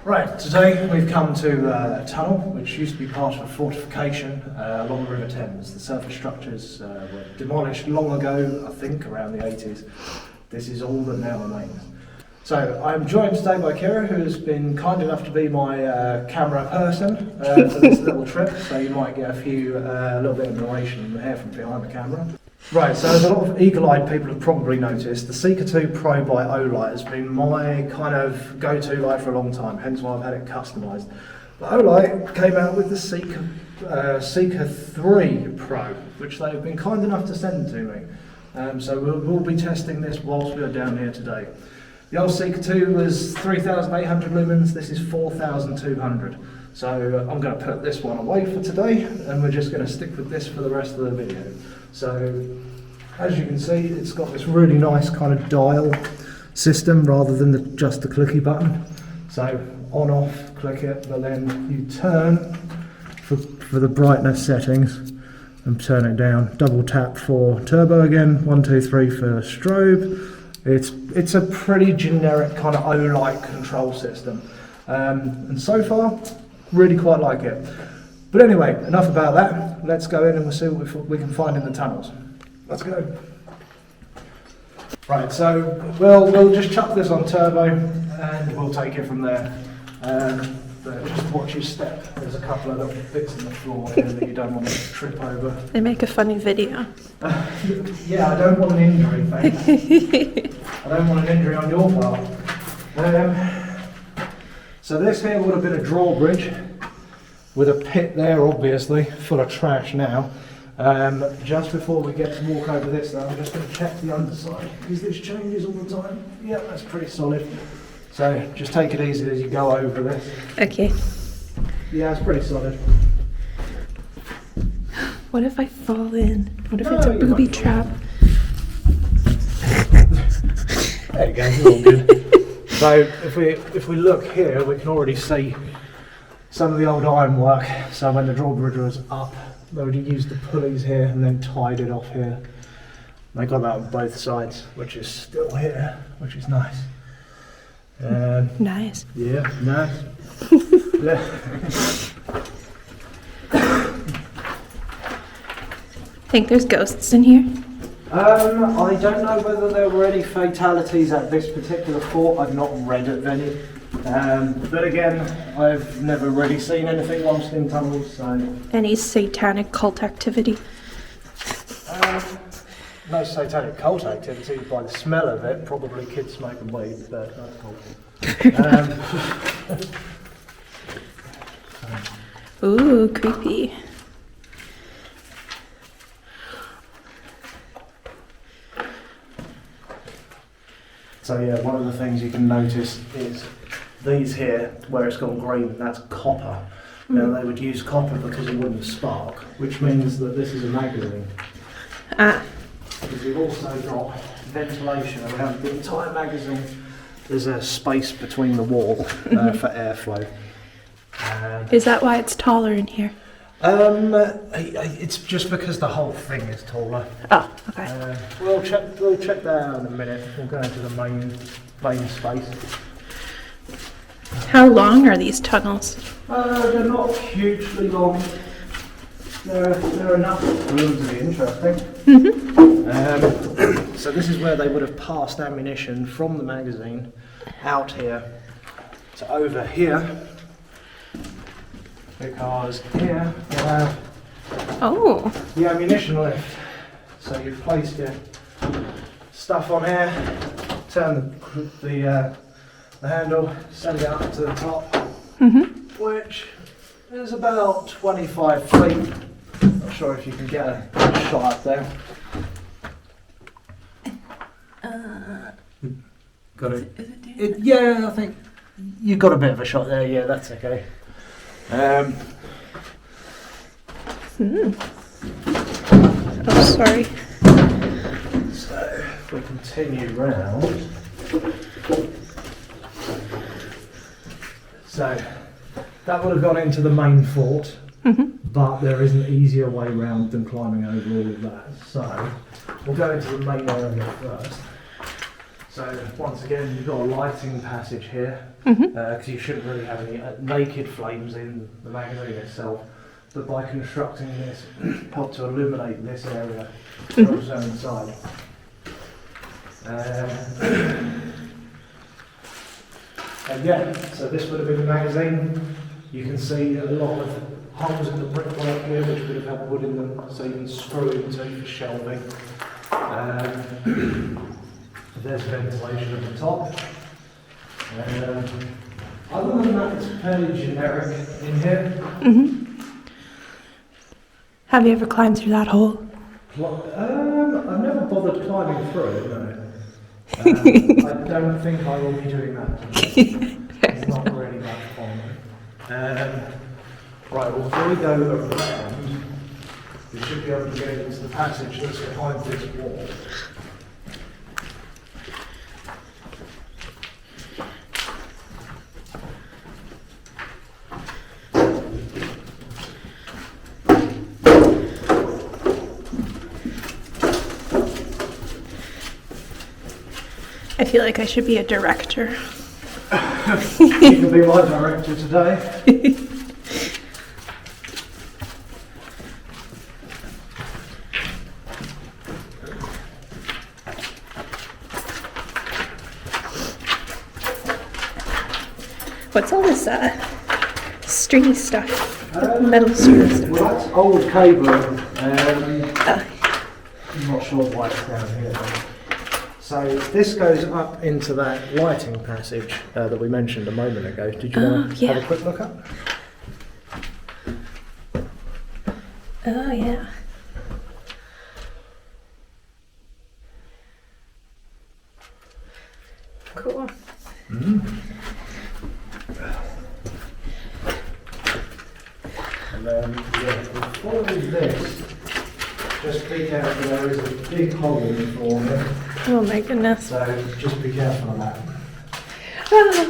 Right, today we've come to a tunnel which used to be part of a fortification along the River Thames. The surface structures were demolished long ago, I think around the 80s. This is all that now remains. So I'm joined today by Kira, who has been kind enough to be my camera person for this little trip, so you might get a little bit of narration here from behind the camera. Right, so as a lot of eagle-eyed people have probably noticed, the Seeker 2 Pro by Olight has been my kind of go-to light for a long time, hence why I've had it customised. But Olight came out with the Seeker 3 Pro, which they've been kind enough to send to me. So we'll be testing this whilst we are down here today. The old Seeker 2 was 3,800 lumens, this is 4,200. So I'm going to put this one away for today, and we're just going to stick with this for the rest of the video. So, as you can see, it's got this really nice kind of dial system rather than just the clicky button. So, on, off, click it, but then you turn for the brightness settings and turn it down. Double tap for turbo again, 1, 2, 3 for strobe. It's a pretty generic kind of Olight control system. And so far, really quite like it. But anyway, enough about that. Let's go in and we'll see what we can find in the tunnels. Let's go. Right, so we'll just chuck this on turbo and we'll take it from there. But just watch your step. There's a couple of little bits in the floor here that you don't want to trip over. They make a funny video. Yeah, I don't want an injury, thanks. I don't want an injury on your part. So this here would have been a drawbridge with a pit there, obviously, full of trash now. Just before we get to walk over this though, I'm just going to check the underside, because this changes all the time. Yeah, that's pretty solid. So just take it easy as you go over this. Okay. Yeah, it's pretty solid. What if I fall in? What if it's a booby trap? There you go, you're all good. So if we look here, we can already see some of the old ironwork. So when the drawbridge was up, they would have used the pulleys here and then tied it off here. They got that on both sides, which is still here, which is nice. Nice. Yeah, nice. Yeah. Think there's ghosts in here? I don't know whether there were any fatalities at this particular fort. I've not read of any. But again, I've never really seen anything whilst in tunnels, so... Any satanic cult activity? No satanic cult activity by the smell of it. Probably kids smoking weed, but that's cool. Ooh, creepy. So yeah, one of the things you can notice is these here, where it's gone green, that's copper. Now they would use copper because it wouldn't spark, which means that this is a magazine. Because we've also got ventilation around the entire magazine. There's a space between the wall for airflow. Is that why it's taller in here? It's just because the whole thing is taller. Oh, okay. We'll check that out in a minute. We'll go into the main space. How long are these tunnels? They're not hugely long. They're enough for them to be interesting. So this is where they would have passed ammunition from the magazine out here to over here. Because here you have the ammunition lift. So you've placed your stuff on here, turn the handle, send it up to the top, which is about 25 feet. Not sure if you can get a shot up there. Got it? Yeah, I think you got a bit of a shot there. Yeah, that's okay. Oh, sorry. So if we continue round. So that would have gone into the main fort, but there is an easier way round than climbing over all of that. So we'll go into the main area first. So once again, you've got a lighting passage here, because you shouldn't really have any naked flames in the magazine itself. But by constructing this, help to illuminate this area also inside. And yeah, so this would have been the magazine. You can see a lot of holes in the brickwork here, which would have had wood in them, so you can screw into for shelving. There's ventilation at the top. Other than that, it's fairly generic in here. Have you ever climbed through that hole? I've never bothered climbing through it, no. I don't think I will be doing that. It's not really much fun. Right, well, before we go around, we should be able to get into the passage that's behind this wall. I feel like I should be a director. You can be my director today. What's all this stringy stuff? Metal stringy stuff? Well, that's old cable. I'm not sure why it's down here. So this goes up into that lighting passage that we mentioned a moment ago. Did you want to have a quick look up? Oh yeah. Cool. And then before this, just be careful, there is a big hole in the floor here. Oh my goodness. So just be careful of that. Ah.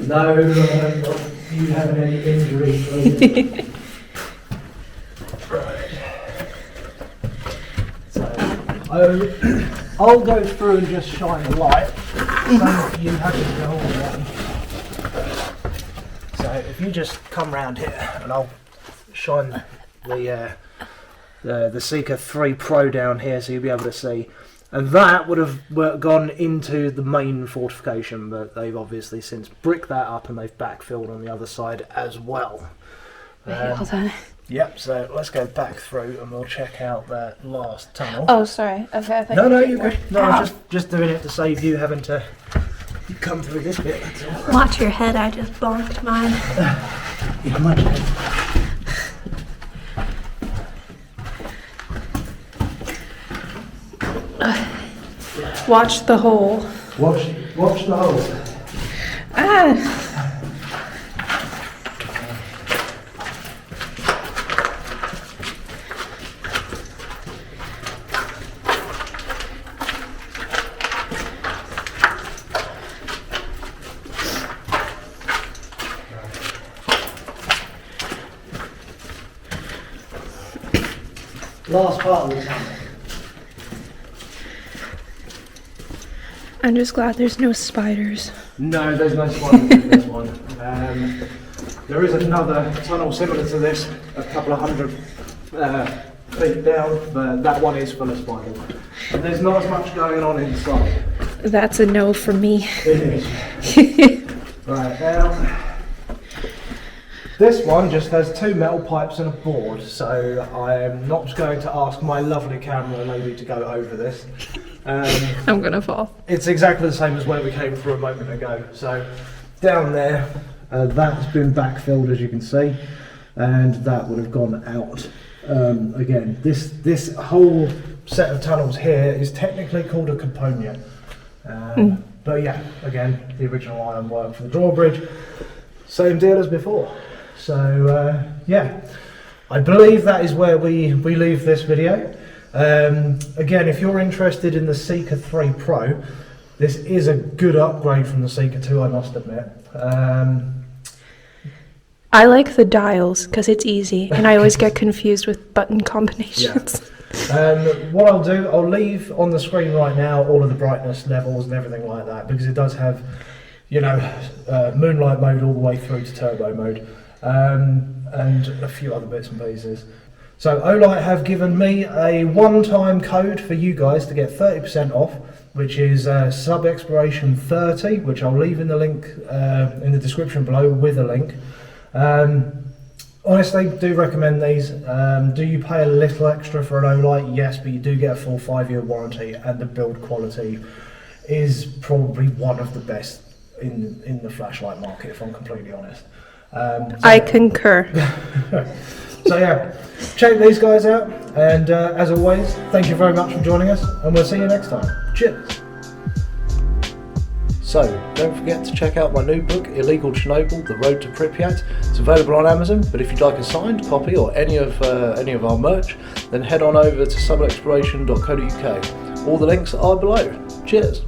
No, you have any injuries, please. Right. So I'll go through and just shine the light. So you have to go all around. So if you just come round here and I'll shine the Seeker 3 Pro down here so you'll be able to see. And that would have gone into the main fortification, but they've obviously since bricked that up and they've backfilled on the other side as well. Hold on. Yep, so let's go back through and we'll check out that last tunnel. Oh, sorry. Okay, I thought No, you you're good. No, I'm just doing it to save you having to come through this bit, that's all. Watch your head, I just bonked mine. You can imagine. Watch the hole. Watch the hole. Ah! Last part of the tunnel. I'm just glad there's no spiders. No, there's no spiders in this one. There is another tunnel similar to this, a couple of hundred feet down, but that one is full of spiders. And there's not as much going on inside. That's a no from me. It is. Right, now, this one just has 2 metal pipes and a board, so I'm not going to ask my lovely camera lady to go over this. I'm gonna fall. It's exactly the same as where we came through a moment ago. So down there, that's been backfilled as you can see, and that would have gone out. Again, this whole set of tunnels here is technically called a component. But yeah, again, the original ironwork for the drawbridge, same deal as before. So yeah, I believe that is where we leave this video. Again, if you're interested in the Seeker 3 Pro, this is a good upgrade from the Seeker 2, I must admit. I like the dials because it's easy, and I always get confused with button combinations. What I'll do, I'll leave on the screen right now all of the brightness levels and everything like that, because it does have, you know, moonlight mode all the way through to turbo mode, and a few other bits and pieces. So Olight have given me a one-time code for you guys to get 30% off, which is SUBEX 30, which I'll leave in the link in the description below with a link. Honestly, do recommend these. Do you pay a little extra for an Olight? Yes, but you do get a full 5-year warranty, and the build quality is probably one of the best in the flashlight market, if I'm completely honest. I concur. So yeah, check these guys out, and as always, thank you very much for joining us, and we'll see you next time. Cheers! So, don't forget to check out my new book, Illegal Chernobyl, The Road to Pripyat. It's available on Amazon, but if you'd like a signed copy or any of our merch, then head on over to subexploration.co.uk. All the links are below. Cheers!